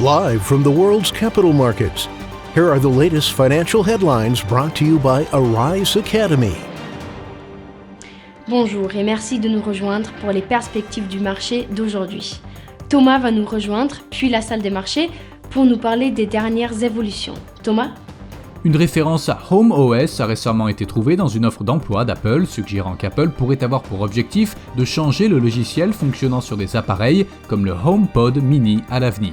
Live from the world's capital markets, here are the latest financial headlines brought to you by Arise Academy. Bonjour et merci de nous rejoindre pour les perspectives du marché d'aujourd'hui. Thomas va nous rejoindre, puis la salle des marchés, pour nous parler des dernières évolutions. Thomas ? Une référence à Home OS a récemment été trouvée dans une offre d'emploi d'Apple, suggérant qu'Apple pourrait avoir pour objectif de changer le logiciel fonctionnant sur des appareils comme le HomePod mini à l'avenir.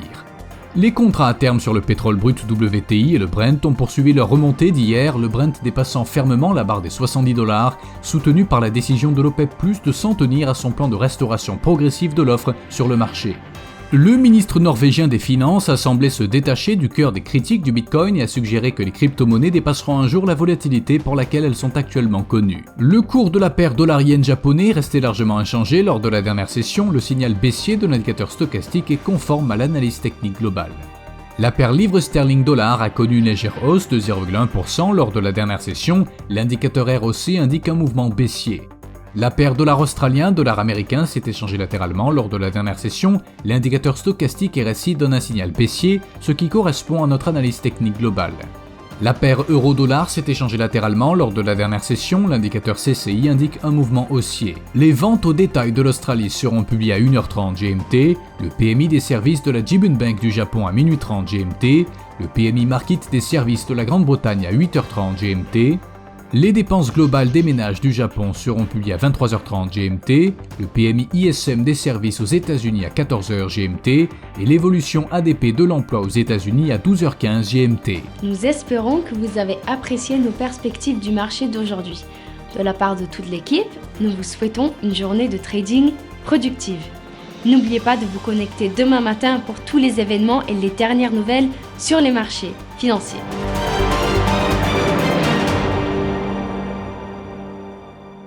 Les contrats à terme sur le pétrole brut WTI et le Brent ont poursuivi leur remontée d'hier, le Brent dépassant fermement la barre des $70, soutenu par la décision de l'OPEP+ de s'en tenir à son plan de restauration progressive de l'offre sur le marché. Le ministre norvégien des Finances a semblé se détacher du cœur des critiques du Bitcoin et a suggéré que les crypto-monnaies dépasseront un jour la volatilité pour laquelle elles sont actuellement connues. Le cours de la paire dollar-yen japonais restait largement inchangé lors de la dernière session, le signal baissier de l'indicateur stochastique est conforme à l'analyse technique globale. La paire livre sterling-dollar a connu une légère hausse de 0,1% lors de la dernière session, l'indicateur ROC indique un mouvement baissier. La paire dollar australien, dollar américain s'est échangée latéralement lors de la dernière session, l'indicateur stochastique RSI donne un signal baissier, ce qui correspond à notre analyse technique globale. La paire euro-dollar s'est échangée latéralement lors de la dernière session, l'indicateur CCI indique un mouvement haussier. Les ventes au détail de l'Australie seront publiées à 1h30 GMT, le PMI des services de la Jibun Bank du Japon à 12h30 GMT, le PMI Market des services de la Grande-Bretagne à 8h30 GMT, les dépenses globales des ménages du Japon seront publiées à 23h30 GMT, le PMI ISM des services aux États-Unis à 14h GMT et l'évolution ADP de l'emploi aux États-Unis à 12h15 GMT. Nous espérons que vous avez apprécié nos perspectives du marché d'aujourd'hui. De la part de toute l'équipe, nous vous souhaitons une journée de trading productive. N'oubliez pas de vous connecter demain matin pour tous les événements et les dernières nouvelles sur les marchés financiers.